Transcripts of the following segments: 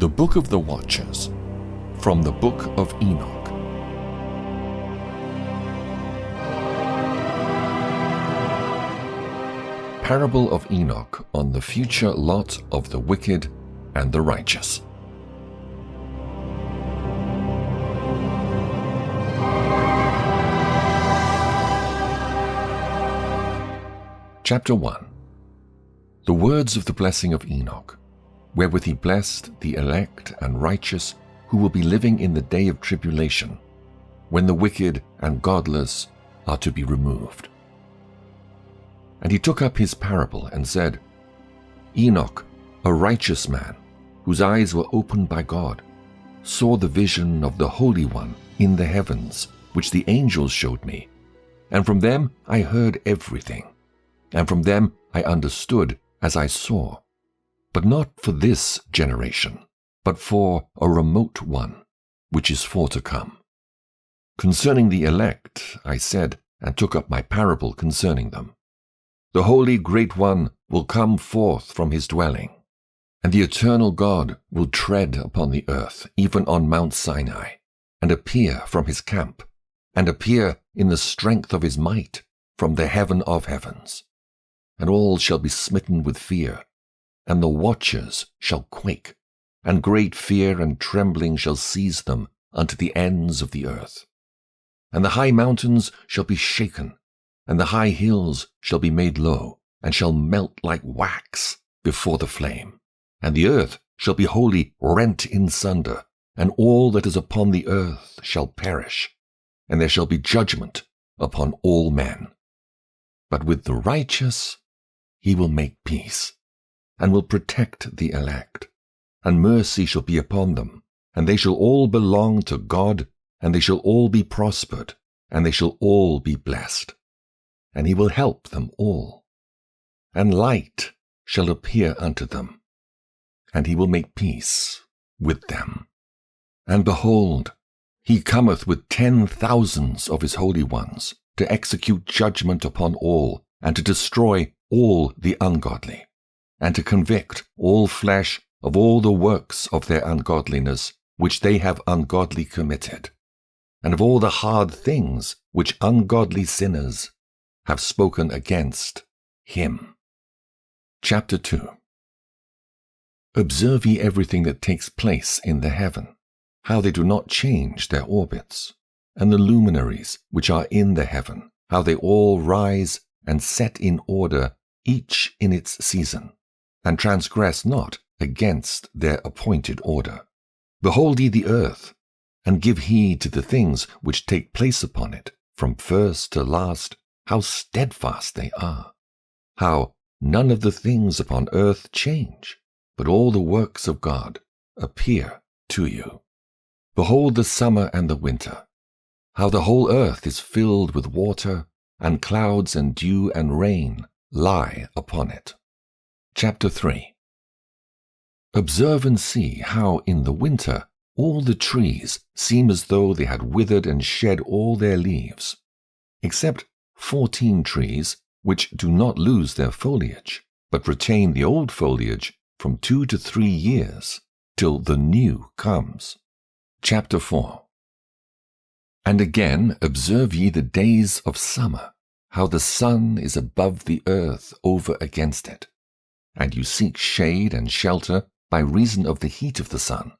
The Book of the Watchers, from the Book of Enoch. Parable of Enoch on the future lot of the wicked and the righteous. Chapter 1. The words of the blessing of Enoch, wherewith he blessed the elect and righteous who will be living in the day of tribulation, when the wicked and godless are to be removed. And he took up his parable and said, Enoch, a righteous man, whose eyes were opened by God, saw the vision of the Holy One in the heavens, which the angels showed me. And from them I heard everything, and from them I understood as I saw, but not for this generation, but for a remote one, which is for to come. Concerning the elect, I said, and took up my parable concerning them. The Holy Great One will come forth from his dwelling, and the eternal God will tread upon the earth, even on Mount Sinai, and appear from his camp, and appear in the strength of his might from the heaven of heavens. And all shall be smitten with fear, and the watchers shall quake, and great fear and trembling shall seize them unto the ends of the earth. And the high mountains shall be shaken, and the high hills shall be made low, and shall melt like wax before the flame. And the earth shall be wholly rent in sunder, and all that is upon the earth shall perish, and there shall be judgment upon all men. But with the righteous he will make peace, and will protect the elect, and mercy shall be upon them, and they shall all belong to God, and they shall all be prospered, and they shall all be blessed. And he will help them all. And light shall appear unto them, and he will make peace with them. And behold, he cometh with 10,000s of his holy ones, to execute judgment upon all, and to destroy all the ungodly, and to convict all flesh of all the works of their ungodliness which they have ungodly committed, and of all the hard things which ungodly sinners have spoken against him. Chapter 2. Observe ye everything that takes place in the heaven, how they do not change their orbits, and the luminaries which are in the heaven, how they all rise and set in order, each in its season, and transgress not against their appointed order. Behold ye the earth, and give heed to the things which take place upon it, from first to last, how steadfast they are, how none of the things upon earth change, but all the works of God appear to you. Behold the summer and the winter, how the whole earth is filled with water, and clouds and dew and rain lie upon it. Chapter 3. Observe and see how in the winter all the trees seem as though they had withered and shed all their leaves, except 14 trees which do not lose their foliage, but retain the old foliage from 2 to 3 years, till the new comes. Chapter 4. And again observe ye the days of summer, how the sun is above the earth over against it, and you seek shade and shelter by reason of the heat of the sun.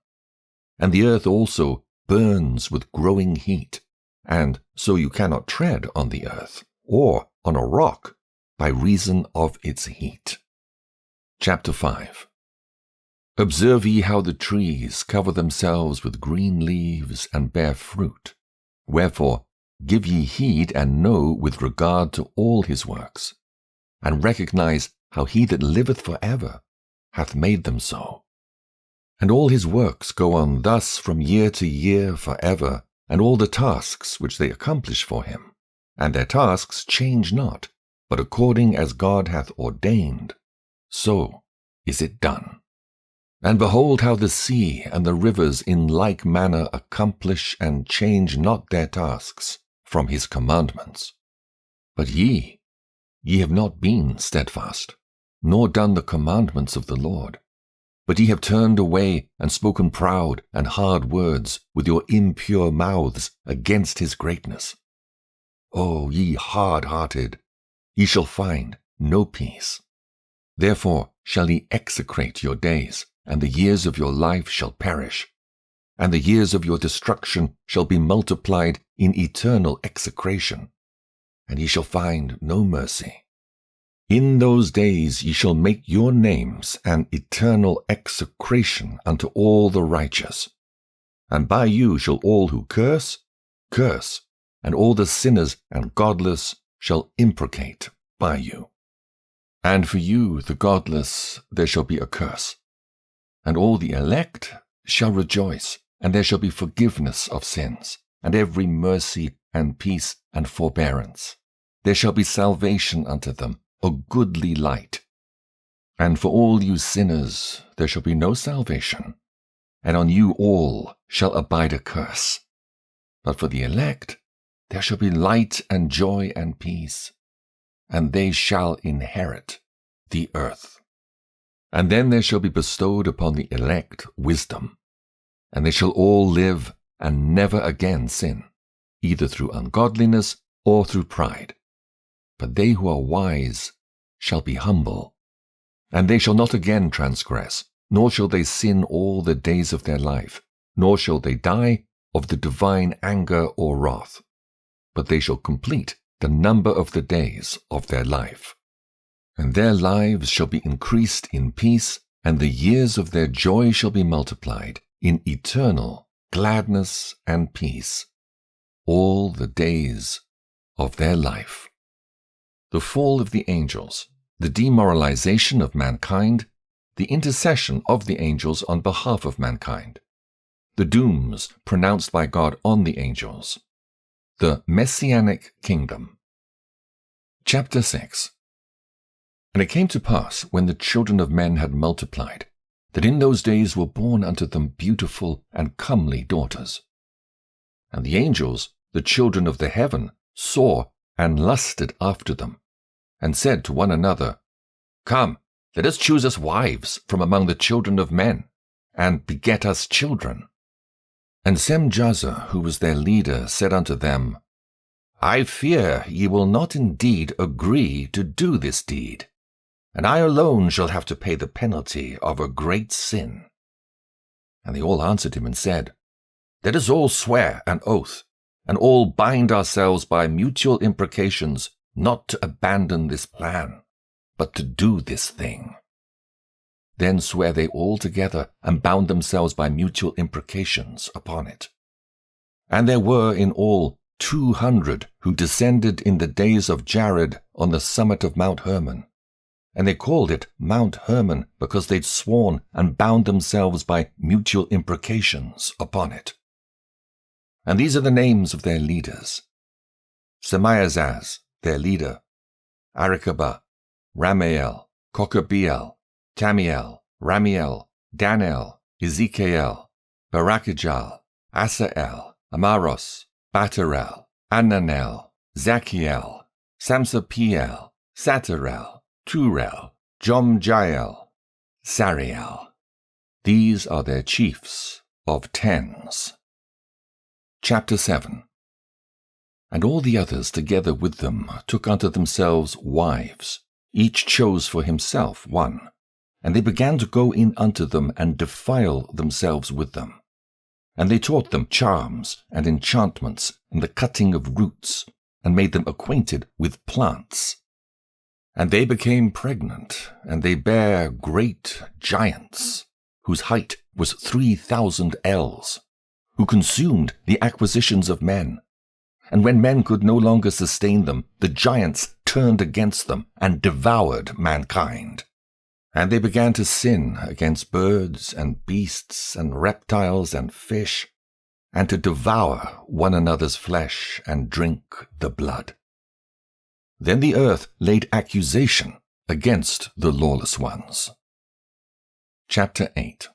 And the earth also burns with growing heat, and so you cannot tread on the earth, or on a rock, by reason of its heat. Chapter 5. Observe ye how the trees cover themselves with green leaves and bear fruit. Wherefore give ye heed and know with regard to all his works, and recognize how he that liveth for ever hath made them so. And all his works go on thus from year to year for ever, and all the tasks which they accomplish for him, and their tasks change not, but according as God hath ordained, so is it done. And behold how the sea and the rivers in like manner accomplish and change not their tasks from his commandments. But ye have not been steadfast, nor done the commandments of the Lord. But ye have turned away and spoken proud and hard words with your impure mouths against his greatness. O ye hard-hearted, ye shall find no peace. Therefore shall ye execrate your days, and the years of your life shall perish, and the years of your destruction shall be multiplied in eternal execration, and ye shall find no mercy. In those days ye shall make your names an eternal execration unto all the righteous. And by you shall all who curse, curse, and all the sinners and godless shall imprecate by you. And for you, the godless, there shall be a curse. And all the elect shall rejoice, and there shall be forgiveness of sins, and every mercy and peace and forbearance. There shall be salvation unto them, a goodly light. And for all you sinners there shall be no salvation, and on you all shall abide a curse. But for the elect there shall be light and joy and peace, and they shall inherit the earth. And then there shall be bestowed upon the elect wisdom, and they shall all live and never again sin, either through ungodliness or through pride. But they who are wise shall be humble, and they shall not again transgress, nor shall they sin all the days of their life, nor shall they die of the divine anger or wrath, but they shall complete the number of the days of their life. And their lives shall be increased in peace, and the years of their joy shall be multiplied in eternal gladness and peace, all the days of their life. The fall of the angels, the demoralization of mankind, the intercession of the angels on behalf of mankind, the dooms pronounced by God on the angels, the Messianic kingdom. Chapter 6. And it came to pass, when the children of men had multiplied, that in those days were born unto them beautiful and comely daughters. And the angels, the children of the heaven, saw and lusted after them, and said to one another, Come, let us choose us wives from among the children of men, and beget us children. And Semjaza, who was their leader, said unto them, I fear ye will not indeed agree to do this deed, and I alone shall have to pay the penalty of a great sin. And they all answered him and said, Let us all swear an oath, and all bind ourselves by mutual imprecations, not to abandon this plan, but to do this thing. Then sware they all together, and bound themselves by mutual imprecations upon it. And there were in all 200 who descended in the days of Jared on the summit of Mount Hermon. And they called it Mount Hermon because they'd sworn and bound themselves by mutual imprecations upon it. And these are the names of their leaders: Semiazaz, their leader, Arikabah, Ramael, Kokabiel, Tamiel, Ramiel, Danel, Ezekiel, Barakijal, Asael, Amaros, Batarel, Ananel, Zachiel, Samsapiel, Satarel, Turel, Jomjael, Sariel. These are their chiefs of tens. Chapter 7. And all the others together with them took unto themselves wives, each chose for himself one, and they began to go in unto them and defile themselves with them. And they taught them charms and enchantments and the cutting of roots, and made them acquainted with plants. And they became pregnant, and they bare great giants, whose height was 3,000 ells, who consumed the acquisitions of men. And when men could no longer sustain them, the giants turned against them and devoured mankind. And they began to sin against birds and beasts and reptiles and fish, and to devour one another's flesh and drink the blood. Then the earth laid accusation against the lawless ones. Chapter 8.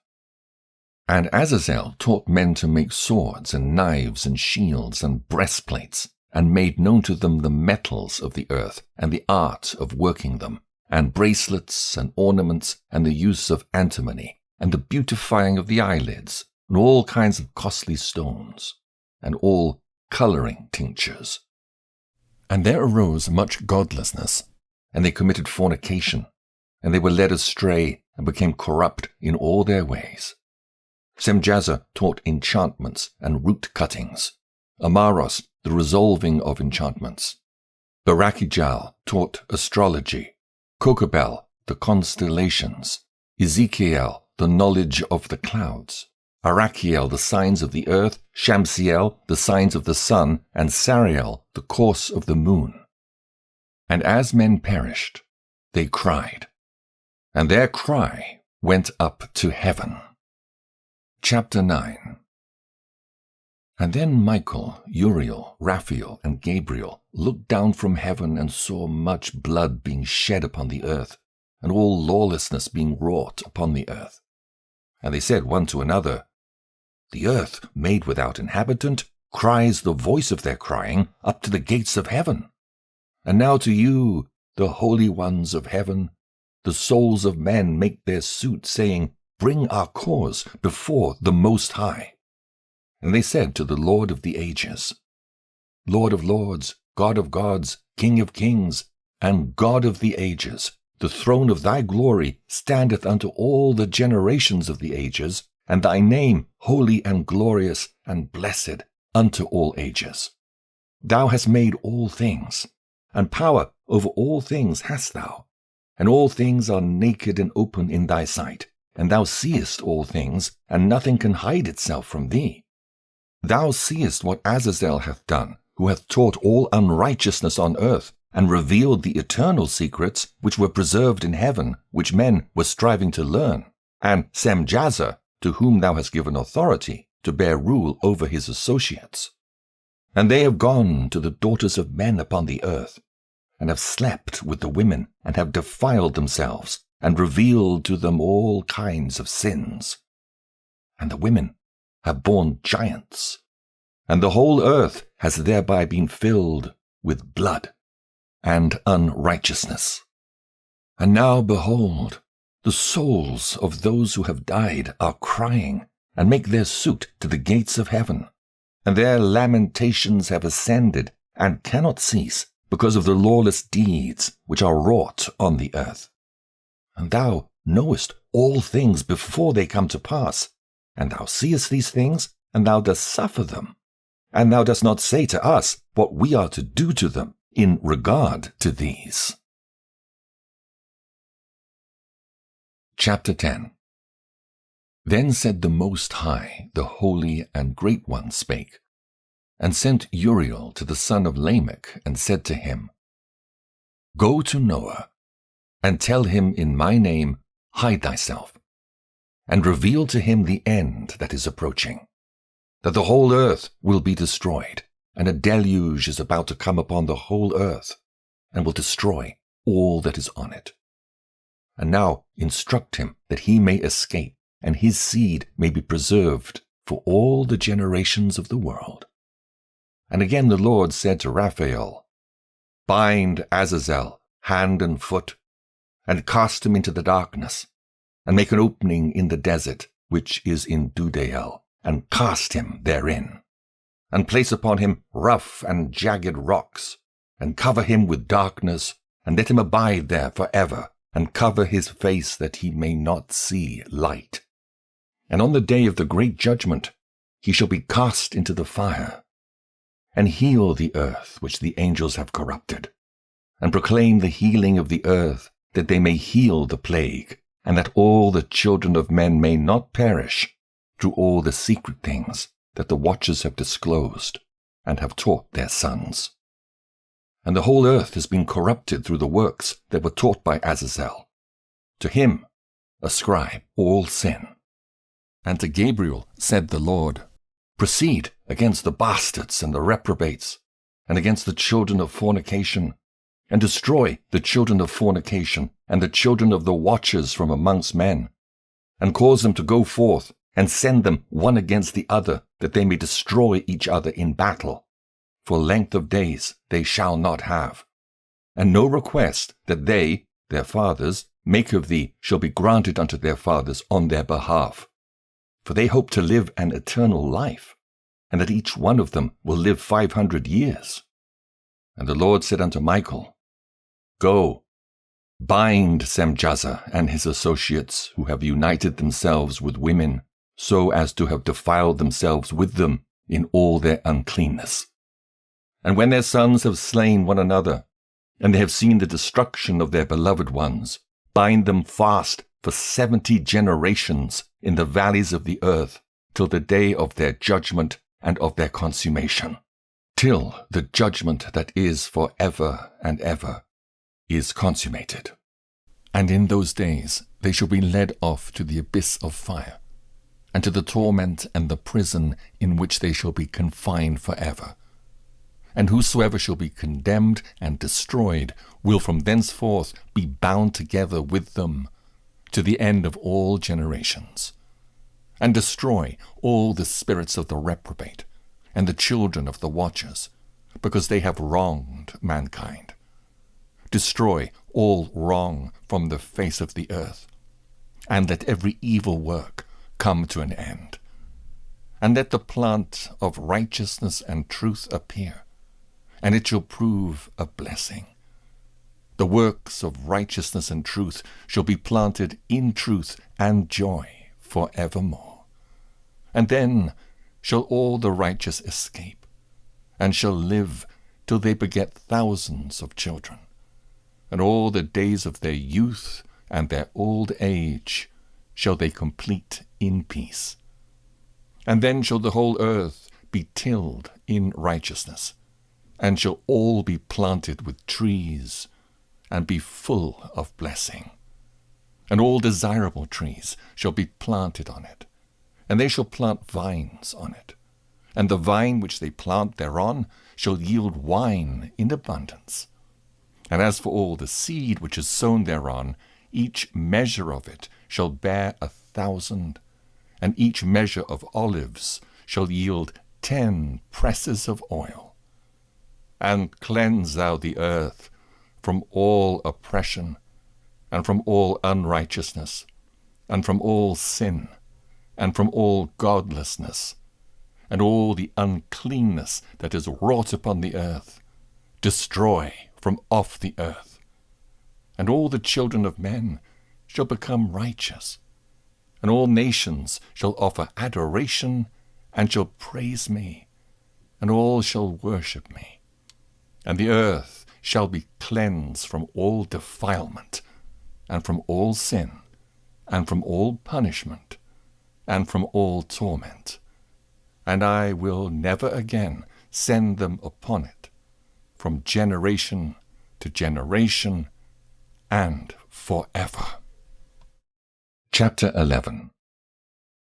And Azazel taught men to make swords and knives and shields and breastplates, and made known to them the metals of the earth and the art of working them, and bracelets and ornaments and the use of antimony, and the beautifying of the eyelids, and all kinds of costly stones, and all colouring tinctures. And there arose much godlessness, and they committed fornication, and they were led astray, and became corrupt in all their ways. Semjazer taught enchantments and root cuttings, Amaros the resolving of enchantments. Barakijal taught astrology, Kokabel the constellations, Ezekiel the knowledge of the clouds, Arachiel the signs of the earth, Shamsiel the signs of the sun, and Sariel the course of the moon. And as men perished, they cried, and their cry went up to heaven. Chapter 9. And then Michael, Uriel, Raphael, and Gabriel looked down from heaven and saw much blood being shed upon the earth, and all lawlessness being wrought upon the earth. And they said one to another, The earth, made without inhabitant, cries the voice of their crying up to the gates of heaven. And now to you, the holy ones of heaven, the souls of men make their suit, saying, Bring our cause before the Most High. And they said to the Lord of the ages, Lord of lords, God of gods, King of kings, and God of the ages, the throne of thy glory standeth unto all the generations of the ages, and thy name holy and glorious and blessed unto all ages. Thou hast made all things, and power over all things hast thou, and all things are naked and open in thy sight, and thou seest all things, and nothing can hide itself from thee. Thou seest what Azazel hath done, who hath taught all unrighteousness on earth, and revealed the eternal secrets which were preserved in heaven, which men were striving to learn, and Semjazer, to whom thou hast given authority to bear rule over his associates. And they have gone to the daughters of men upon the earth, and have slept with the women, and have defiled themselves, and revealed to them all kinds of sins. And the women have borne giants, and the whole earth has thereby been filled with blood and unrighteousness. And now, behold, the souls of those who have died are crying, and make their suit to the gates of heaven, and their lamentations have ascended, and cannot cease, because of the lawless deeds which are wrought on the earth. And thou knowest all things before they come to pass, and thou seest these things, and thou dost suffer them, and thou dost not say to us what we are to do to them in regard to these. Chapter 10. Then said the Most High, the Holy and Great One spake, and sent Uriel to the son of Lamech, and said to him, Go to Noah, and tell him in my name, Hide thyself, and reveal to him the end that is approaching, that the whole earth will be destroyed, and a deluge is about to come upon the whole earth, and will destroy all that is on it. And now instruct him that he may escape, and his seed may be preserved for all the generations of the world. And again the Lord said to Raphael, Bind Azazel hand and foot, and cast him into the darkness, and make an opening in the desert, which is in Dudael, and cast him therein, and place upon him rough and jagged rocks, and cover him with darkness, and let him abide there forever, and cover his face that he may not see light. And on the day of the great judgment he shall be cast into the fire, and heal the earth which the angels have corrupted, and proclaim the healing of the earth, that they may heal the plague, and that all the children of men may not perish, through all the secret things that the watchers have disclosed, and have taught their sons. And the whole earth has been corrupted through the works that were taught by Azazel. To him ascribe all sin. And to Gabriel said the Lord, Proceed against the bastards and the reprobates, and against the children of fornication, and destroy the children of fornication, and the children of the watchers from amongst men, and cause them to go forth, and send them one against the other, that they may destroy each other in battle. For length of days they shall not have, and no request that they, their fathers, make of thee shall be granted unto their fathers on their behalf. For they hope to live an eternal life, and that each one of them will live 500 years. And the Lord said unto Michael, Go, bind Semjaza and his associates, who have united themselves with women, so as to have defiled themselves with them in all their uncleanness. And when their sons have slain one another, and they have seen the destruction of their beloved ones, bind them fast for 70 generations in the valleys of the earth, till the day of their judgment and of their consummation, till the judgment that is for ever and ever is consummated. And in those days they shall be led off to the abyss of fire, and to the torment and the prison in which they shall be confined forever. And whosoever shall be condemned and destroyed will from thenceforth be bound together with them to the end of all generations, and destroy all the spirits of the reprobate and the children of the watchers, because they have wronged mankind. Destroy all wrong from the face of the earth, and let every evil work come to an end. And let the plant of righteousness and truth appear, and it shall prove a blessing. The works of righteousness and truth shall be planted in truth and joy for evermore. And then shall all the righteous escape, and shall live till they beget thousands of children. And all the days of their youth and their old age shall they complete in peace. And then shall the whole earth be tilled in righteousness, and shall all be planted with trees, and be full of blessing. And all desirable trees shall be planted on it, and they shall plant vines on it. And the vine which they plant thereon shall yield wine in abundance. And as for all the seed which is sown thereon, each measure of it shall bear 1,000, and each measure of olives shall yield 10 presses of oil. And cleanse thou the earth from all oppression, and from all unrighteousness, and from all sin, and from all godlessness, and all the uncleanness that is wrought upon the earth, destroy from off the earth. And all the children of men shall become righteous, and all nations shall offer adoration, and shall praise me, and all shall worship me. And the earth shall be cleansed from all defilement, and from all sin, and from all punishment, and from all torment. And I will never again send them upon it, from generation to generation, and forever. Chapter 11.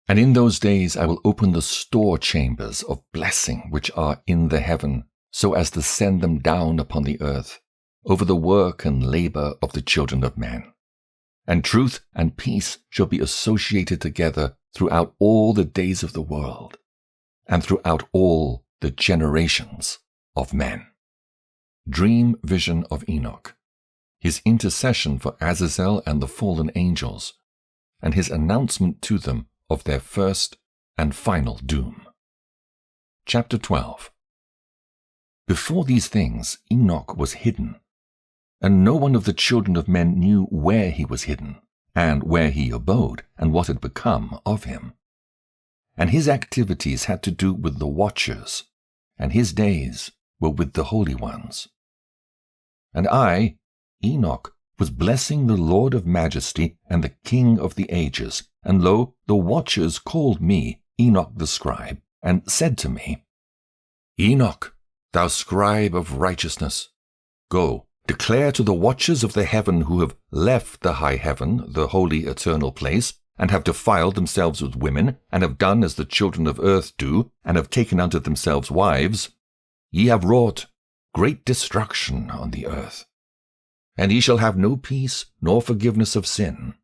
And in those days I will open the store chambers of blessing which are in the heaven, so as to send them down upon the earth, over the work and labor of the children of men. And truth and peace shall be associated together throughout all the days of the world, and throughout all the generations of men. Dream vision of Enoch, his intercession for Azazel and the fallen angels, and his announcement to them of their first and final doom. Chapter 12. Before these things Enoch was hidden, and no one of the children of men knew where he was hidden, and where he abode, and what had become of him. And his activities had to do with the watchers, and his days were with the holy ones. And I, Enoch, was blessing the Lord of majesty and the King of the ages, and lo, the watchers called me, Enoch the scribe, and said to me, Enoch, thou scribe of righteousness, go, declare to the watchers of the heaven who have left the high heaven, the holy eternal place, and have defiled themselves with women, and have done as the children of earth do, and have taken unto themselves wives, ye have wrought great destruction on the earth. And ye shall have no peace nor forgiveness of sin.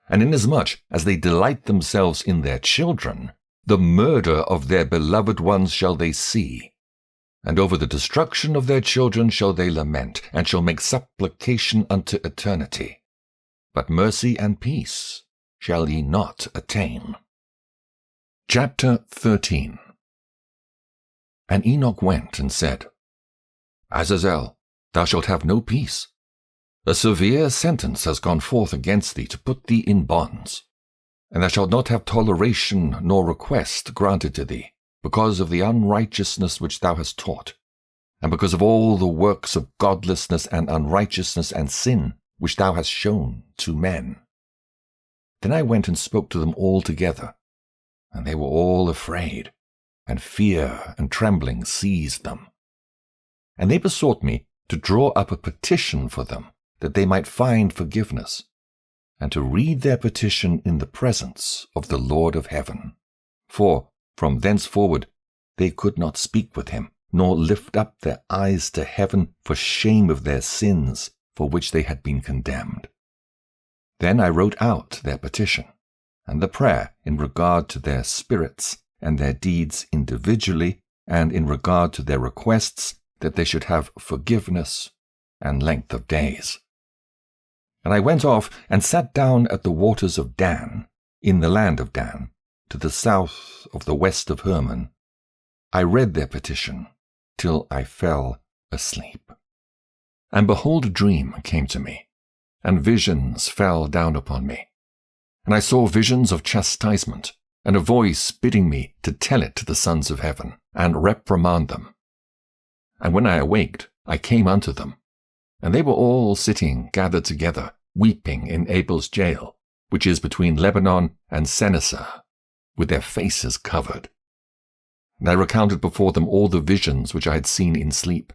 And inasmuch as they delight themselves in their children, the murder of their beloved ones shall they see. And over the destruction of their children shall they lament, and shall make supplication unto eternity. but mercy and peace shall ye not attain. Chapter 13. And Enoch went and said, Azazel, thou shalt have no peace. A severe sentence has gone forth against thee to put thee in bonds, and thou shalt not have toleration nor request granted to thee, because of the unrighteousness which thou hast taught, and because of all the works of godlessness and unrighteousness and sin which thou hast shown to men. Then I went and spoke to them all together, and they were all afraid, and fear and trembling seized them. And they besought me to draw up a petition for them, that they might find forgiveness, and to read their petition in the presence of the Lord of heaven. For from thenceforward they could not speak with him, nor lift up their eyes to heaven for shame of their sins for which they had been condemned. Then I wrote out their petition, and the prayer in regard to their spirits and their deeds individually, and in regard to their requests that they should have forgiveness and length of days. And I went off and sat down at the waters of Dan, in the land of Dan, to the south of the west of Hermon. I read their petition till I fell asleep. And behold, a dream came to me, and visions fell down upon me. And I saw visions of chastisement, and a voice bidding me to tell it to the sons of heaven, and reprimand them. And when I awaked, I came unto them, and they were all sitting gathered together, weeping in Abel's jail, which is between Lebanon and Senneser, with their faces covered. And I recounted before them all the visions which I had seen in sleep,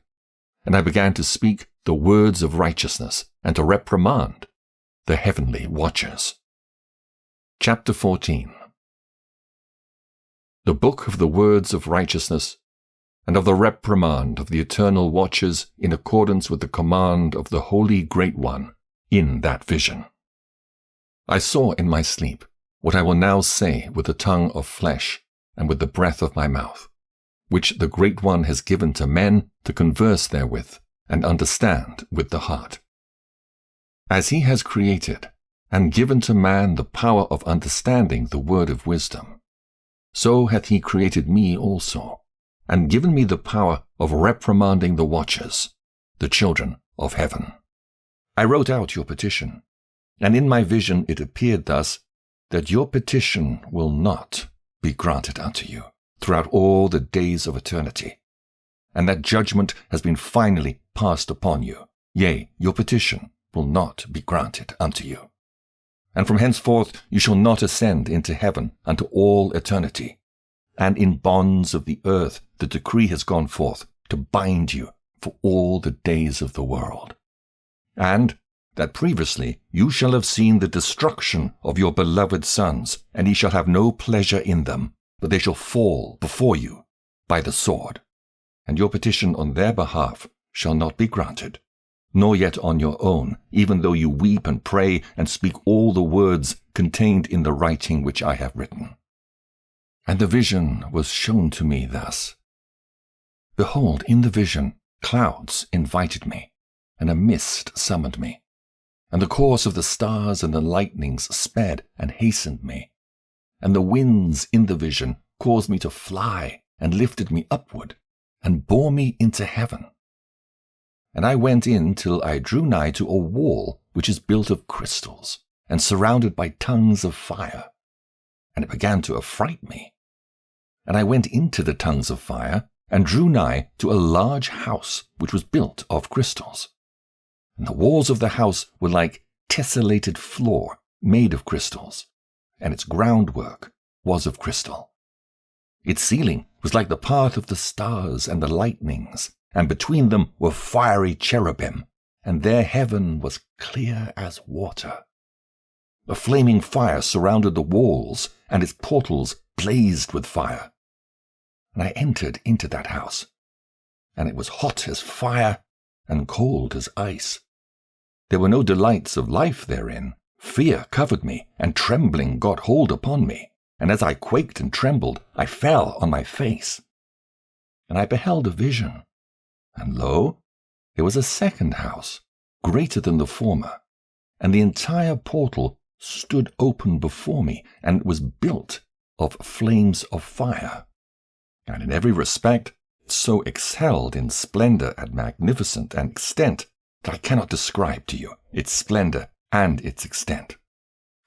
and I began to speak the words of righteousness, and to reprimand the heavenly watchers. Chapter 14. The book of the words of righteousness, and of the reprimand of the eternal watchers in accordance with the command of the Holy Great One in that vision. I saw in my sleep what I will now say with the tongue of flesh and with the breath of my mouth, which the Great One has given to men to converse therewith and understand with the heart. As he has created and given to man the power of understanding the word of wisdom, so hath he created me also, and given me the power of reprimanding the watchers, the children of heaven. I wrote out your petition, and in my vision it appeared thus, that your petition will not be granted unto you throughout all the days of eternity, and that judgment has been finally passed upon you. Yea, your petition will not be granted unto you. And from henceforth you shall not ascend into heaven unto all eternity. And in bonds of the earth the decree has gone forth to bind you for all the days of the world. And that previously you shall have seen the destruction of your beloved sons, and ye shall have no pleasure in them, but they shall fall before you by the sword. And your petition on their behalf shall not be granted, nor yet on your own, even though you weep and pray and speak all the words contained in the writing which I have written. And the vision was shown to me thus. Behold, in the vision clouds invited me, and a mist summoned me, and the course of the stars and the lightnings sped and hastened me, and the winds in the vision caused me to fly and lifted me upward, and bore me into heaven. And I went in till I drew nigh to a wall which is built of crystals, and surrounded by tongues of fire, and it began to affright me. And I went into the tongues of fire, and drew nigh to a large house which was built of crystals. And the walls of the house were like tessellated floor made of crystals, and its groundwork was of crystal. Its ceiling was like the path of the stars and the lightnings, and between them were fiery cherubim, and their heaven was clear as water. A flaming fire surrounded the walls, and its portals blazed with fire. And I entered into that house, and it was hot as fire and cold as ice. There were no delights of life therein. Fear covered me, and trembling got hold upon me, and as I quaked and trembled, I fell on my face. And I beheld a vision, and lo, there was a second house, greater than the former, and the entire portal stood open before me, and was built of flames of fire, and in every respect so excelled in splendor and magnificence and extent that I cannot describe to you its splendor and its extent.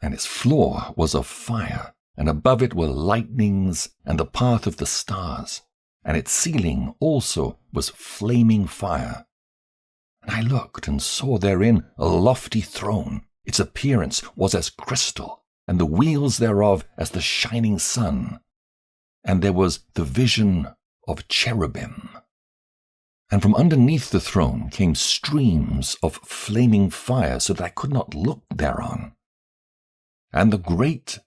And its floor was of fire, and above it were lightnings and the path of the stars, and its ceiling also was flaming fire. And I looked and saw therein a lofty throne. Its appearance was as crystal, and the wheels thereof as the shining sun. And there was the vision of cherubim. And from underneath the throne came streams of flaming fire, so that I could not look thereon. And the great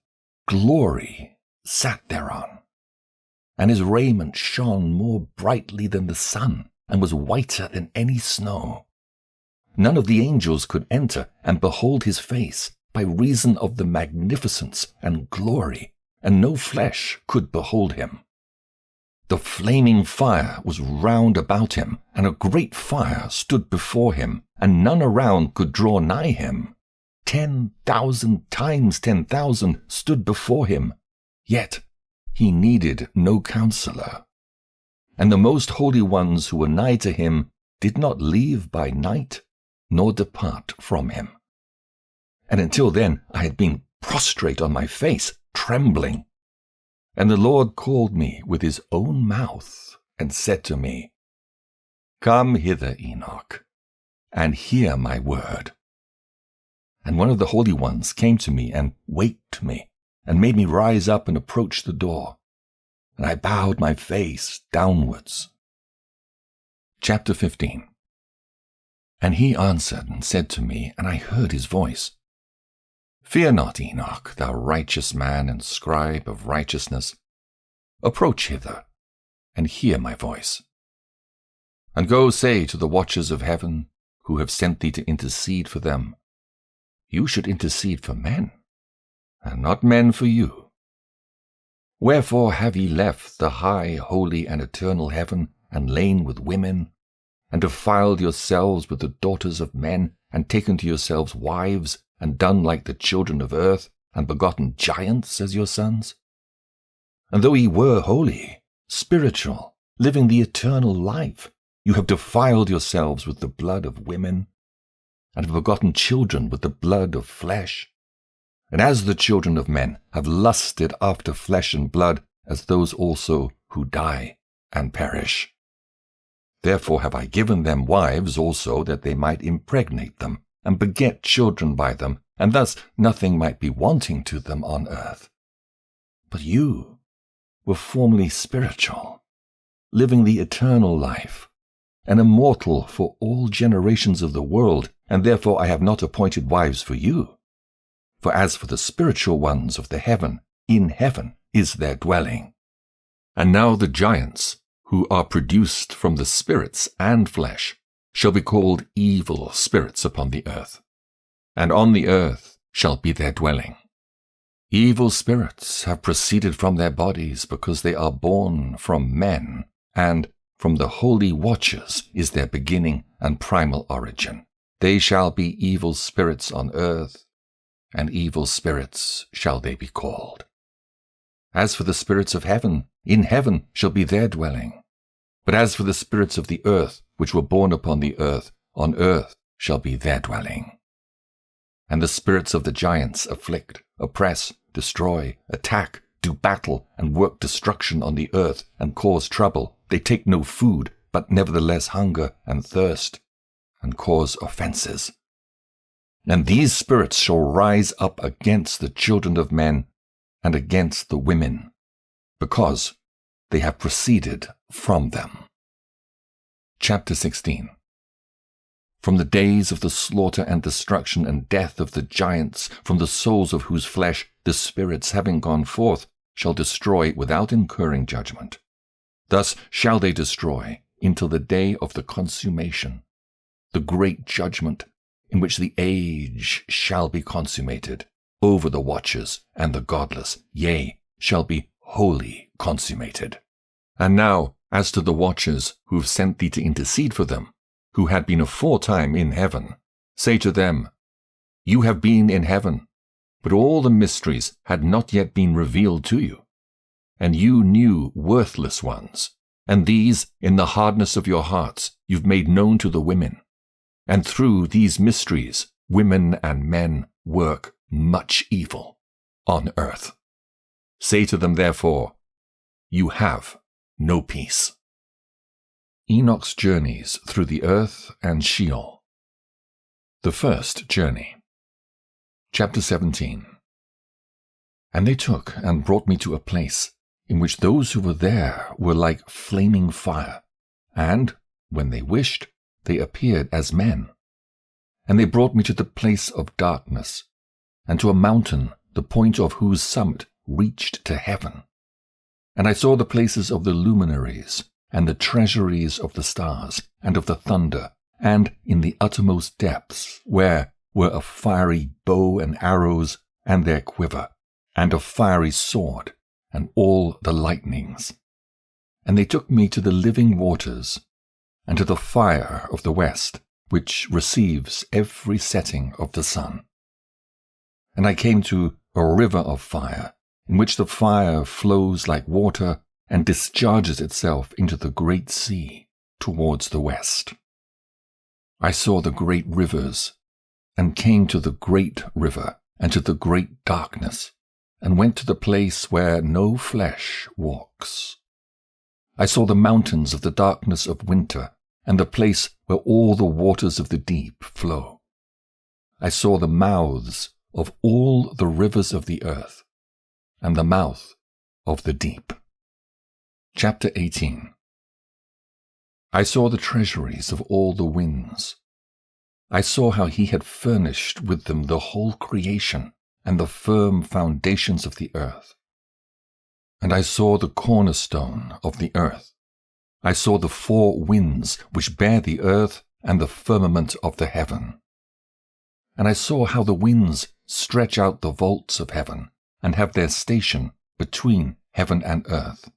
glory sat thereon, and his raiment shone more brightly than the sun, and was whiter than any snow. None of the angels could enter and behold his face, by reason of the magnificence and glory, and no flesh could behold him. The flaming fire was round about him, and a great fire stood before him, and none around could draw nigh him. 10,000 times 10,000 stood before him, yet he needed no counselor. And the most holy ones who were nigh to him did not leave by night, nor depart from him. And until then I had been prostrate on my face, trembling. And the Lord called me with his own mouth, and said to me, Come hither, Enoch, and hear my word. And one of the holy ones came to me, and waked me, and made me rise up and approach the door. And I bowed my face downwards. Chapter 15. And he answered and said to me, and I heard his voice, Fear not, Enoch, thou righteous man and scribe of righteousness. Approach hither, and hear my voice. And go say to the watchers of heaven, who have sent thee to intercede for them, You should intercede for men, and not men for you. Wherefore have ye left the high, holy, and eternal heaven, and lain with women, and defiled yourselves with the daughters of men, and taken to yourselves wives, and done like the children of earth, and begotten giants as your sons? And though ye were holy, spiritual, living the eternal life, you have defiled yourselves with the blood of women, and have begotten children with the blood of flesh. And as the children of men have lusted after flesh and blood, as those also who die and perish. Therefore have I given them wives also, that they might impregnate them, and beget children by them, and thus nothing might be wanting to them on earth. But you were formerly spiritual, living the eternal life, and immortal for all generations of the world, and therefore I have not appointed wives for you. For as for the spiritual ones of the heaven, in heaven is their dwelling. And now the giants, who are produced from the spirits and flesh, shall be called evil spirits upon the earth, and on the earth shall be their dwelling. Evil spirits have proceeded from their bodies, because they are born from men, and from the holy watchers is their beginning and primal origin. They shall be evil spirits on earth, and evil spirits shall they be called. As for the spirits of heaven, in heaven shall be their dwelling. But as for the spirits of the earth, which were born upon the earth, on earth shall be their dwelling. And the spirits of the giants afflict, oppress, destroy, attack, do battle, and work destruction on the earth, and cause trouble. They take no food, but nevertheless hunger and thirst, and cause offenses. And these spirits shall rise up against the children of men, and against the women, because they have proceeded from them. Chapter 16. From the days of the slaughter and destruction and death of the giants, from the souls of whose flesh the spirits, having gone forth, shall destroy without incurring judgment. Thus shall they destroy until the day of the consummation, the great judgment, in which the age shall be consummated over the watchers and the godless, yea, shall be wholly consummated. And now, as to the watchers who have sent thee to intercede for them, who had been aforetime in heaven, say to them, You have been in heaven, but all the mysteries had not yet been revealed to you. And you knew worthless ones, and these, in the hardness of your hearts, you've made known to the women. And through these mysteries, women and men work much evil on earth. Say to them, therefore, you have no peace. Enoch's journeys through the earth and Sheol. The first journey. Chapter 17. And they took and brought me to a place in which those who were there were like flaming fire, and, when they wished, they appeared as men. And they brought me to the place of darkness, and to a mountain, the point of whose summit reached to heaven. And I saw the places of the luminaries, and the treasuries of the stars, and of the thunder, and in the uttermost depths, where were a fiery bow and arrows, and their quiver, and a fiery sword, and all the lightnings. And they took me to the living waters, and to the fire of the west, which receives every setting of the sun. And I came to a river of fire, in which the fire flows like water, and discharges itself into the great sea towards the west. I saw the great rivers, and came to the great river, and to the great darkness, and went to the place where no flesh walks. I saw the mountains of the darkness of winter, and the place where all the waters of the deep flow. I saw the mouths of all the rivers of the earth, and the mouth of the deep. Chapter 18. I saw the treasuries of all the winds. I saw how he had furnished with them the whole creation, and the firm foundations of the earth. And I saw the cornerstone of the earth. I saw the four winds which bear the earth, and the firmament of the heaven. And I saw how the winds stretch out the vaults of heaven, and have their station between heaven and earth.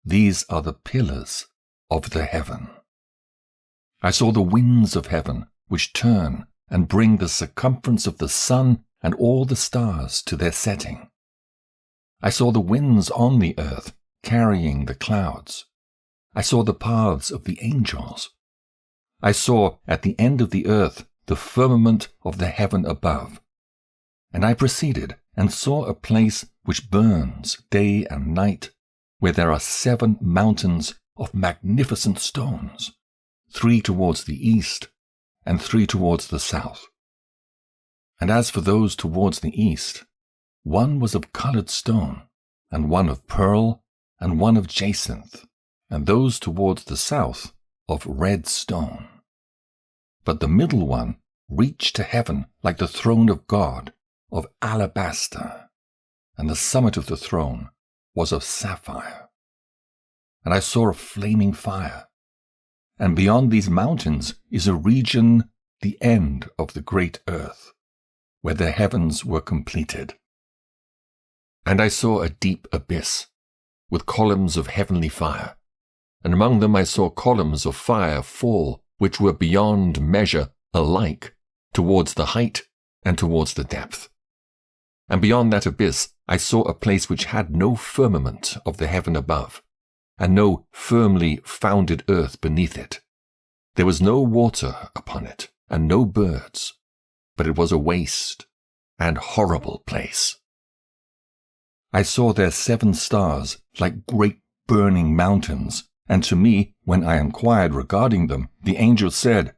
These are the pillars of the heaven. I saw the winds of heaven, which turn and bring the circumference of the sun and all the stars to their setting. I saw the winds on the earth, carrying the clouds. I saw the paths of the angels. I saw at the end of the earth the firmament of the heaven above. And I proceeded and saw a place which burns day and night, where there are 7 mountains of magnificent stones, 3 towards the east, and 3 towards the south. And as for those towards the east, one was of colored stone, and one of pearl, and one of jacinth, and those towards the south of red stone. But the middle one reached to heaven like the throne of God, of alabaster, and the summit of the throne was of sapphire. And I saw a flaming fire, and beyond these mountains is a region, the end of the great earth, where the heavens were completed. And I saw a deep abyss, with columns of heavenly fire, and among them I saw columns of fire fall, which were beyond measure alike, towards the height and towards the depth. And beyond that abyss I saw a place which had no firmament of the heaven above, and no firmly founded earth beneath it. There was no water upon it, and no birds, but it was a waste and horrible place. I saw there 7 stars like great burning mountains, and to me, when I inquired regarding them, the angel said,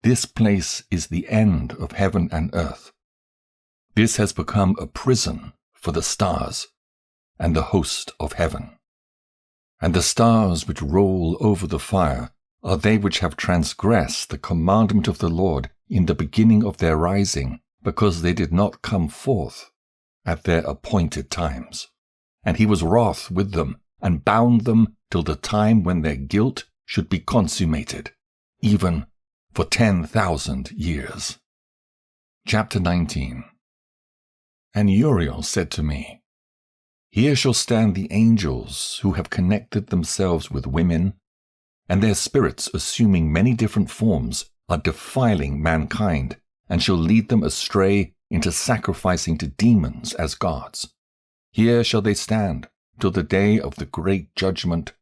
"This place is the end of heaven and earth. This has become a prison for the stars and the host of heaven. And the stars which roll over the fire are they which have transgressed the commandment of the Lord in the beginning of their rising, because they did not come forth at their appointed times. And he was wroth with them, and bound them till the time when their guilt should be consummated, even for 10,000 years. Chapter 19. And Uriel said to me, Here shall stand the angels who have connected themselves with women, and their spirits, assuming many different forms, are defiling mankind, and shall lead them astray into sacrificing to demons as gods. Here shall they stand till the day of the great judgment,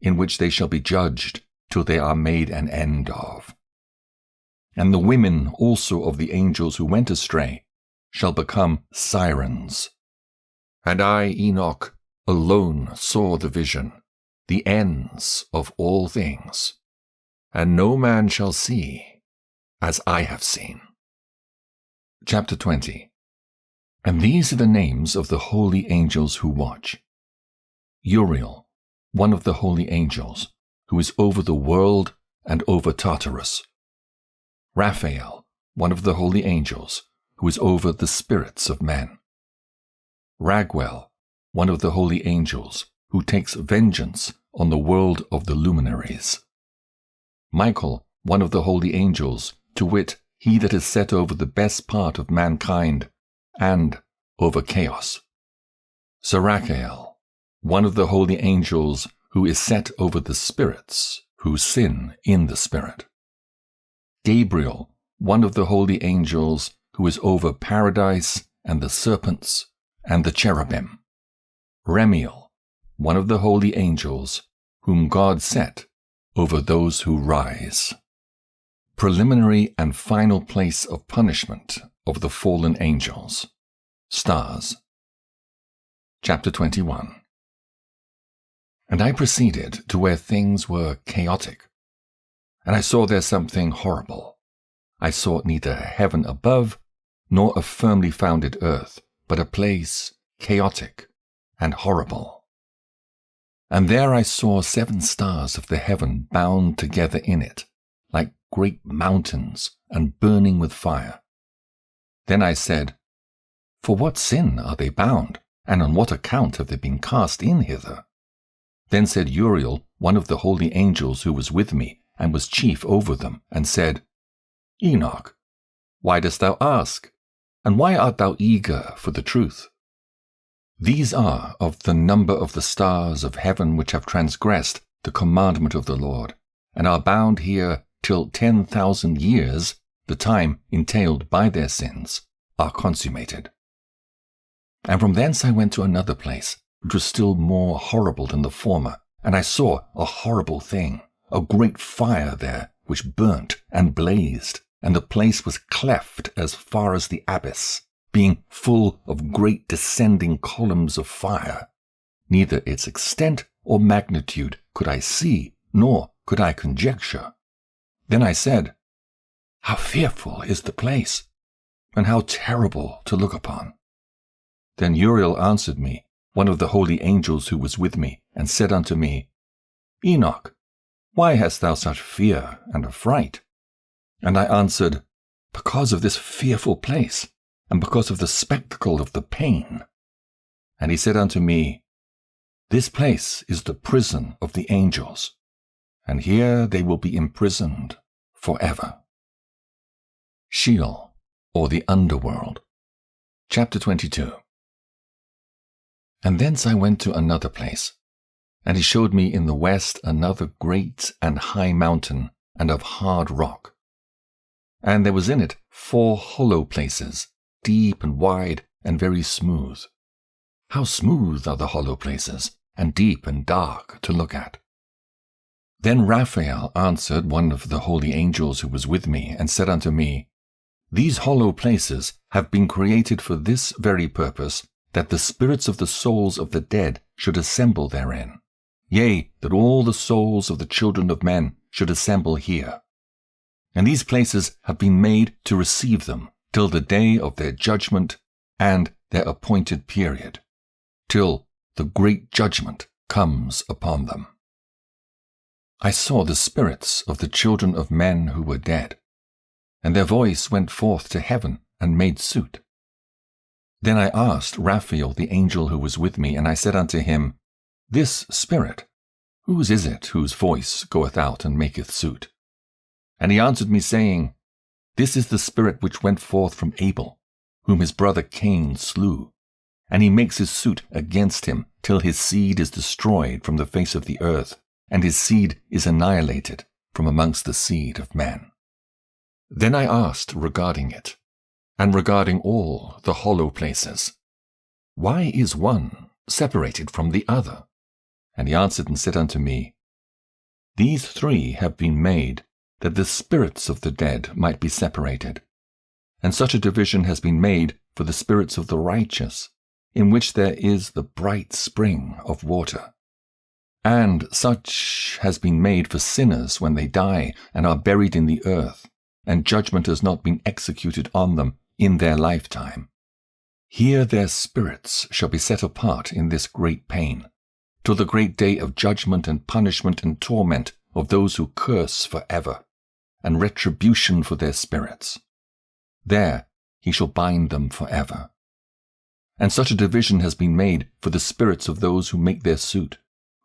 in which they shall be judged till they are made an end of. And the women also of the angels who went astray shall become sirens. And I, Enoch, alone saw the vision, the ends of all things, and no man shall see as I have seen. Chapter 20. And these are the names of the holy angels who watch. Uriel, one of the holy angels, who is over the world and over Tartarus. Raphael, one of the holy angels, who is over the spirits of men. Raguel, one of the holy angels, who takes vengeance on the world of the luminaries. Michael, one of the holy angels, to wit, he that is set over the best part of mankind, and over chaos. Sarachael, one of the holy angels, who is set over the spirits, who sin in the spirit. Gabriel, one of the holy angels, who is over paradise and the serpents and the cherubim. Remiel, one of the holy angels, whom God set over those who rise. Preliminary and final place of punishment of the fallen angels. Stars. Chapter 21. And I proceeded to where things were chaotic, and I saw there something horrible. I saw neither heaven above, nor a firmly founded earth, but a place chaotic and horrible. And there I saw 7 stars of the heaven bound together in it, like great mountains and burning with fire. Then I said, For what sin are they bound, and on what account have they been cast in hither? Then said Uriel, one of the holy angels who was with me, and was chief over them, and said, Enoch, why dost thou ask? And why art thou eager for the truth? These are of the number of the stars of heaven which have transgressed the commandment of the Lord, and are bound here till 10,000 years, the time entailed by their sins, are consummated. And from thence I went to another place, which was still more horrible than the former, and I saw a horrible thing, a great fire there, which burnt and blazed, and the place was cleft as far as the abyss, being full of great descending columns of fire. Neither its extent or magnitude could I see, nor could I conjecture. Then I said, How fearful is the place, and how terrible to look upon! Then Uriel answered me, one of the holy angels who was with me, and said unto me, Enoch, why hast thou such fear and affright? And I answered, Because of this fearful place, and because of the spectacle of the pain. And he said unto me, This place is the prison of the angels, and here they will be imprisoned forever. Sheol, or the underworld. Chapter 22. And thence I went to another place, and he showed me in the west another great and high mountain, and of hard rock. And there was in it 4 hollow places, deep and wide and very smooth. How smooth are the hollow places, and deep and dark to look at! Then Raphael answered one of the holy angels who was with me, and said unto me, These hollow places have been created for this very purpose, that the spirits of the souls of the dead should assemble therein. Yea, that all the souls of the children of men should assemble here. And these places have been made to receive them till the day of their judgment and their appointed period, till the great judgment comes upon them. I saw the spirits of the children of men who were dead, and their voice went forth to heaven and made suit. Then I asked Raphael the angel who was with me, and I said unto him, This spirit, whose is it whose voice goeth out and maketh suit? And he answered me, saying, This is the spirit which went forth from Abel, whom his brother Cain slew, and he makes his suit against him till his seed is destroyed from the face of the earth, and his seed is annihilated from amongst the seed of men. Then I asked regarding it, and regarding all the hollow places, Why is one separated from the other? And he answered and said unto me, These three have been made, that the spirits of the dead might be separated. And such a division has been made for the spirits of the righteous, in which there is the bright spring of water. And such has been made for sinners when they die and are buried in the earth, and judgment has not been executed on them in their lifetime. Here their spirits shall be set apart in this great pain, till the great day of judgment and punishment and torment of those who curse forever, and retribution for their spirits. There he shall bind them forever. And such a division has been made for the spirits of those who make their suit,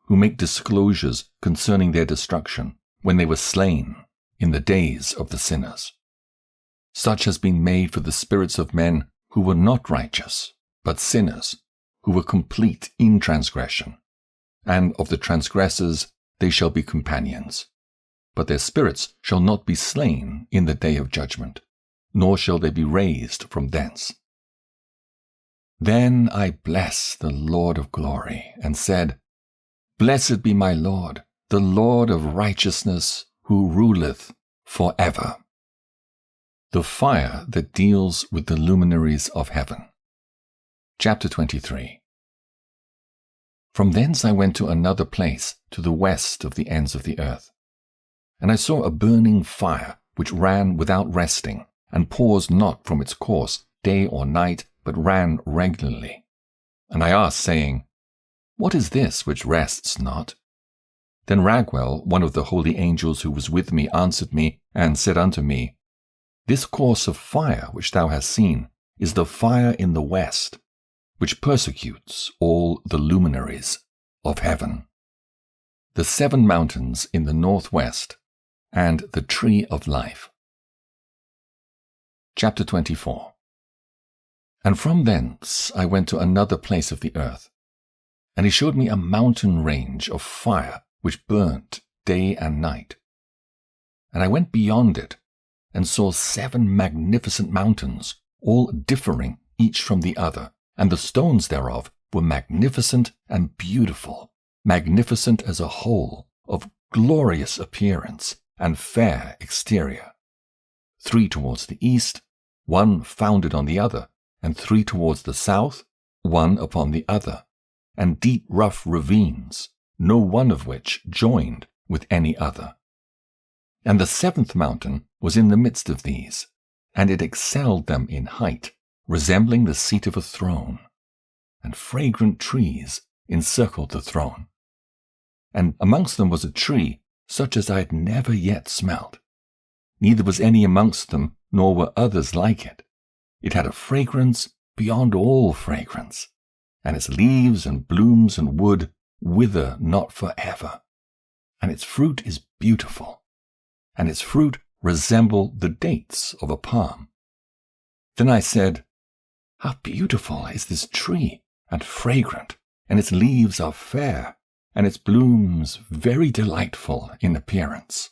who make disclosures concerning their destruction, when they were slain in the days of the sinners. Such has been made for the spirits of men who were not righteous, but sinners, who were complete in transgression. And of the transgressors they shall be companions. But their spirits shall not be slain in the day of judgment, nor shall they be raised from thence. Then I blessed the Lord of glory, and said, Blessed be my Lord, the Lord of righteousness, who ruleth forever. The fire that deals with the luminaries of heaven. Chapter 23. From thence I went to another place, to the west of the ends of the earth. And I saw a burning fire, which ran without resting, and paused not from its course, day or night, but ran regularly. And I asked, saying, What is this which rests not? Then Raguel, one of the holy angels who was with me, answered me, and said unto me, This course of fire which thou hast seen is the fire in the west, which persecutes all the luminaries of heaven. The 7 mountains in the northwest, and the tree of life. Chapter 24. And from thence I went to another place of the earth, and he showed me a mountain range of fire which burnt day and night. And I went beyond it, and saw 7 magnificent mountains, all differing each from the other, and the stones thereof were magnificent and beautiful, magnificent as a whole, of glorious appearance and fair exterior. 3 towards the east, 1 founded on the other, and 3 towards the south, 1 upon the other, and deep rough ravines, no one of which joined with any other. And the 7th mountain was in the midst of these, and it excelled them in height, resembling the seat of a throne, and fragrant trees encircled the throne. And amongst them was a tree such as I had never yet smelt. Neither was any amongst them, nor were others like it. It had a fragrance beyond all fragrance, and its leaves and blooms and wood wither not forever. And its fruit is beautiful, and its fruit resembled the dates of a palm. Then I said, How beautiful is this tree, and fragrant, and its leaves are fair, and its blooms very delightful in appearance.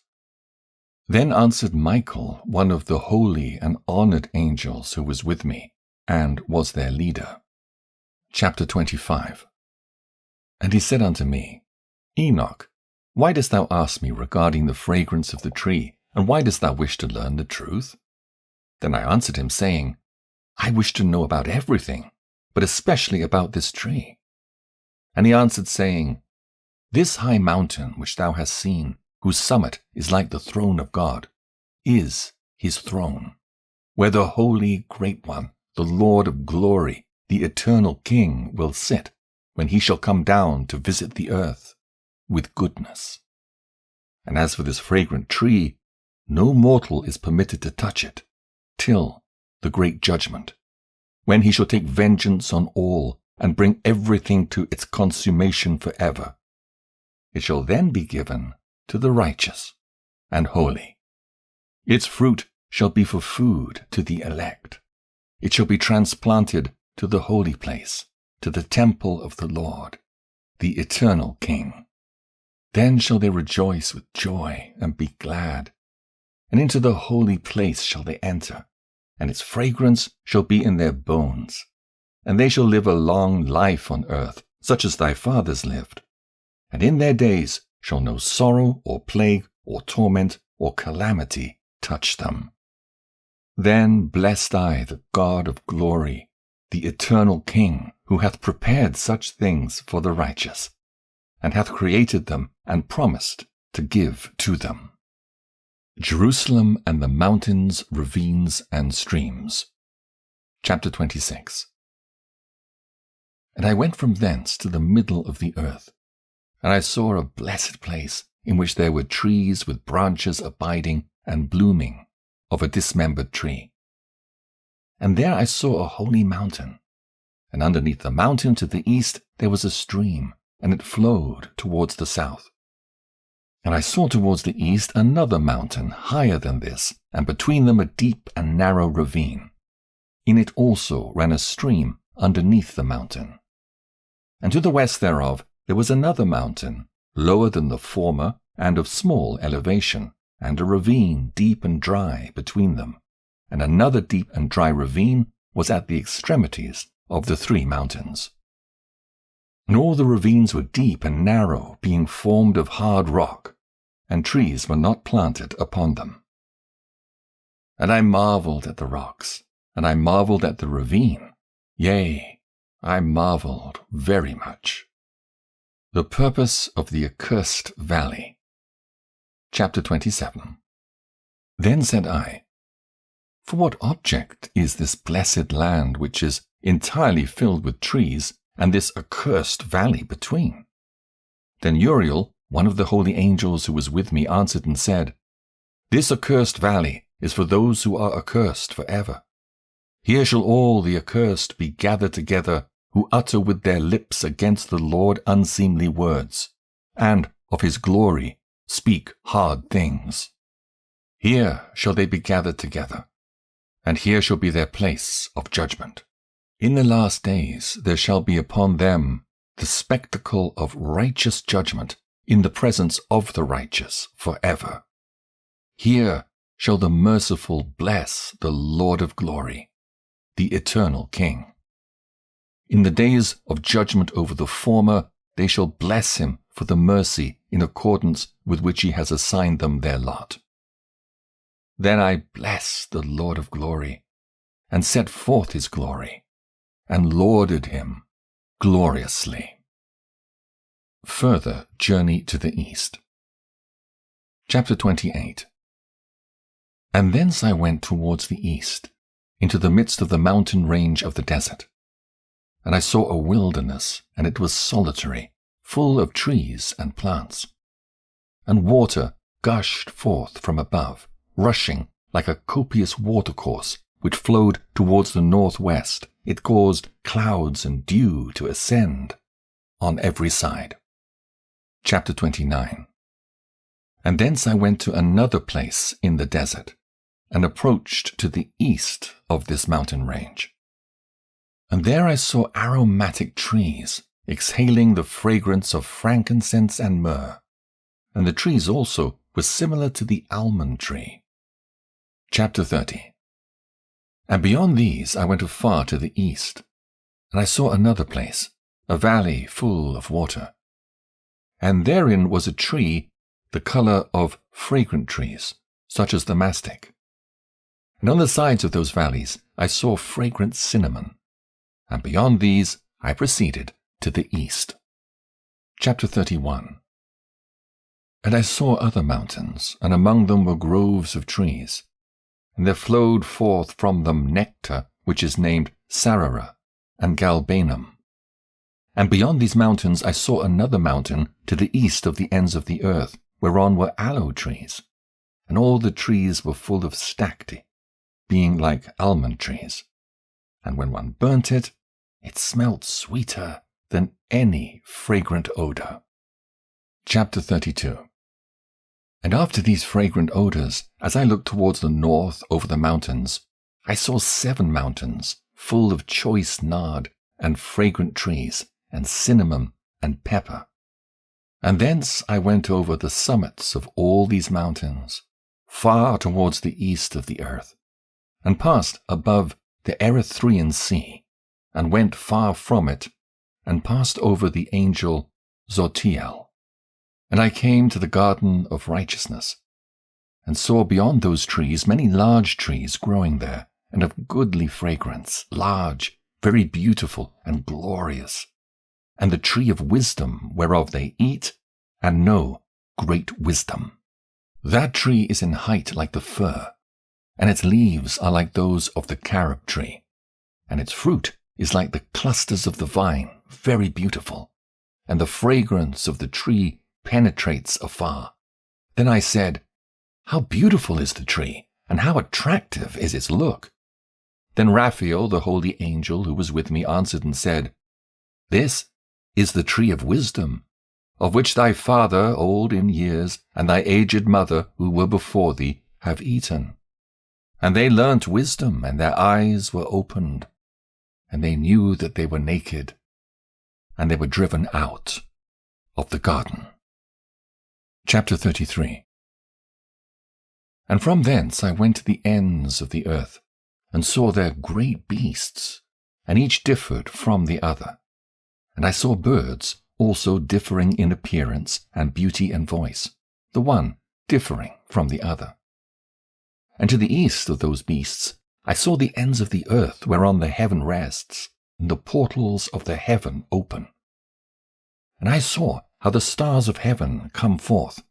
Then answered Michael, one of the holy and honored angels who was with me, and was their leader. Chapter 25. And he said unto me, Enoch, why dost thou ask me regarding the fragrance of the tree, and why dost thou wish to learn the truth? Then I answered him, saying, I wish to know about everything, but especially about this tree. And he answered, saying, This high mountain which thou hast seen, whose summit is like the throne of God, is his throne, where the holy great one, the Lord of glory, the eternal King, will sit, when he shall come down to visit the earth with goodness. And as for this fragrant tree, no mortal is permitted to touch it, till the great judgment, when he shall take vengeance on all, and bring everything to its consummation forever. It shall then be given to the righteous and holy. Its fruit shall be for food to the elect. It shall be transplanted to the holy place, to the temple of the Lord, the eternal King. Then shall they rejoice with joy and be glad, and into the holy place shall they enter, and its fragrance shall be in their bones. And they shall live a long life on earth, such as thy fathers lived. And in their days shall no sorrow or plague or torment or calamity touch them. Then blessed I the God of glory, the eternal King, who hath prepared such things for the righteous, and hath created them and promised to give to them. Jerusalem and the mountains, ravines, and streams. Chapter 26. And I went from thence to the middle of the earth, and I saw a blessed place, in which there were trees with branches abiding and blooming, of a dismembered tree. And there I saw a holy mountain, and underneath the mountain to the east there was a stream, and it flowed towards the south. And I saw towards the east another mountain higher than this, and between them a deep and narrow ravine. In it also ran a stream underneath the mountain. And to the west thereof there was another mountain, lower than the former, and of small elevation, and a ravine deep and dry between them. And another deep and dry ravine was at the extremities of the 3 mountains. And all the ravines were deep and narrow, being formed of hard rock, and trees were not planted upon them. And I marveled at the rocks, and I marveled at the ravine, yea, I marveled very much. The purpose of the accursed valley. Chapter 27. Then said I, For what object is this blessed land which is entirely filled with trees, and this accursed valley between? Then Uriel, one of the holy angels who was with me, answered and said, This accursed valley is for those who are accursed forever. Here shall all the accursed be gathered together, who utter with their lips against the Lord unseemly words, and of his glory speak hard things. Here shall they be gathered together, and here shall be their place of judgment. In the last days there shall be upon them the spectacle of righteous judgment in the presence of the righteous forever. Here shall the merciful bless the Lord of glory, the eternal King. In the days of judgment over the former, they shall bless him for the mercy in accordance with which he has assigned them their lot. Then I blessed the Lord of glory, and set forth his glory, and lauded him gloriously. Further journey to the east. Chapter 28. And thence I went towards the east, into the midst of the mountain range of the desert. And I saw a wilderness, and it was solitary, full of trees and plants. And water gushed forth from above, rushing like a copious watercourse, which flowed towards the northwest. It caused clouds and dew to ascend on every side. Chapter 29. And thence I went to another place in the desert, and approached to the east of this mountain range. And there I saw aromatic trees, exhaling the fragrance of frankincense and myrrh, and the trees also were similar to the almond tree. Chapter 30. And beyond these I went afar to the east, and I saw another place, a valley full of water. And therein was a tree, the colour of fragrant trees, such as the mastic. And on the sides of those valleys I saw fragrant cinnamon. And beyond these I proceeded to the east. Chapter 31. And I saw other mountains, and among them were groves of trees. And there flowed forth from them nectar, which is named sarara and galbanum. And beyond these mountains I saw another mountain to the east of the ends of the earth, whereon were aloe trees. And all the trees were full of stacte, being like almond trees. And when one burnt it, it smelt sweeter than any fragrant odor. Chapter 32. And after these fragrant odors, as I looked towards the north over the mountains, I saw 7 mountains full of choice nard and fragrant trees and cinnamon and pepper. And thence I went over the summits of all these mountains, far towards the east of the earth, and passed above the Erythraean Sea, and went far from it, and passed over the angel Zotiel. And I came to the garden of righteousness, and saw beyond those trees many large trees growing there, and of goodly fragrance, large, very beautiful, and glorious, and the tree of wisdom, whereof they eat, and know great wisdom. That tree is in height like the fir, and its leaves are like those of the carob tree, and its fruit is like the clusters of the vine, very beautiful, and the fragrance of the tree penetrates afar. Then I said, How beautiful is the tree, and how attractive is its look! Then Raphael, the holy angel who was with me, answered and said, This is the tree of wisdom, of which thy father, old in years, and thy aged mother, who were before thee, have eaten. And they learnt wisdom, and their eyes were opened, and they knew that they were naked, and they were driven out of the garden. Chapter 33. And from thence I went to the ends of the earth, and saw there great beasts, and each differed from the other. And I saw birds also differing in appearance and beauty and voice, the one differing from the other. And to the east of those beasts I saw the ends of the earth whereon the heaven rests, and the portals of the heaven open. And I saw how the stars of heaven come forth,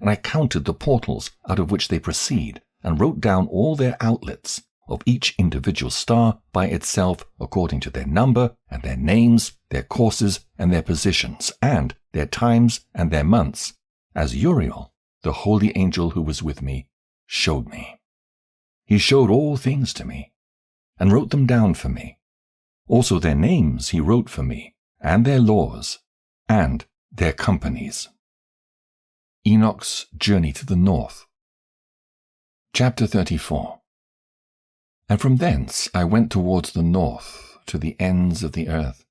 and I counted the portals out of which they proceed, and wrote down all their outlets of each individual star by itself according to their number and their names, their courses and their positions, and their times and their months, as Uriel, the holy angel who was with me, showed me. He showed all things to me, and wrote them down for me. Also their names he wrote for me, and their laws, and their companies. Enoch's journey to the north. Chapter 34. And from thence I went towards the north, to the ends of the earth.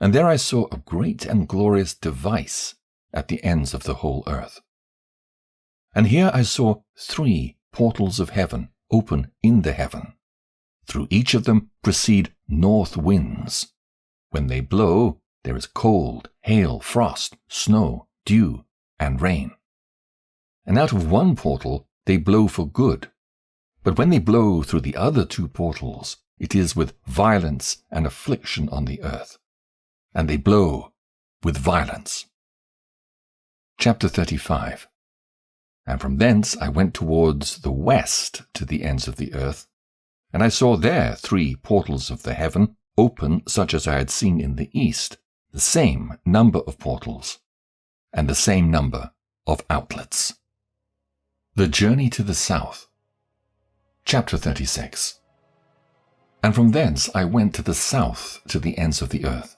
And there I saw a great and glorious device at the ends of the whole earth. And here I saw 3 portals of heaven open in the heaven. Through each of them proceed north winds. When they blow, there is cold, hail, frost, snow, dew, and rain. And out of one portal they blow for good. But when they blow through the other 2 portals, it is with violence and affliction on the earth. And they blow with violence. Chapter 35. And from thence I went towards the west to the ends of the earth, and I saw there 3 portals of the heaven, open such as I had seen in the east, the same number of portals, and the same number of outlets. The journey to the south. Chapter 36. And from thence I went to the south to the ends of the earth,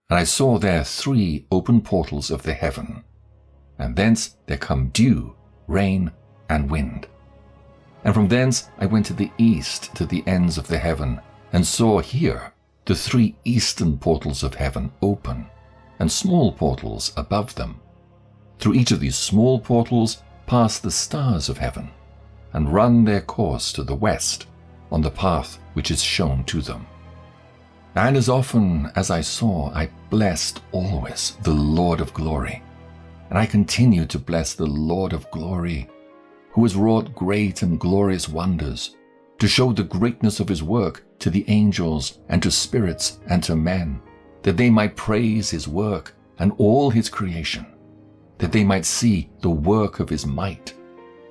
and I saw there 3 open portals of the heaven, and thence there come dew, rain, and wind. And from thence I went to the east to the ends of the heaven, and saw here the 3 eastern portals of heaven open, and small portals above them. Through each of these small portals pass the stars of heaven, and run their course to the west on the path which is shown to them. And as often as I saw, I blessed always the Lord of glory. And I continue to bless the Lord of glory, who has wrought great and glorious wonders, to show the greatness of his work to the angels and to spirits and to men, that they might praise his work and all his creation, that they might see the work of his might,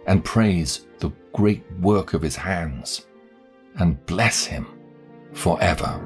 and praise the great work of his hands, and bless him forever.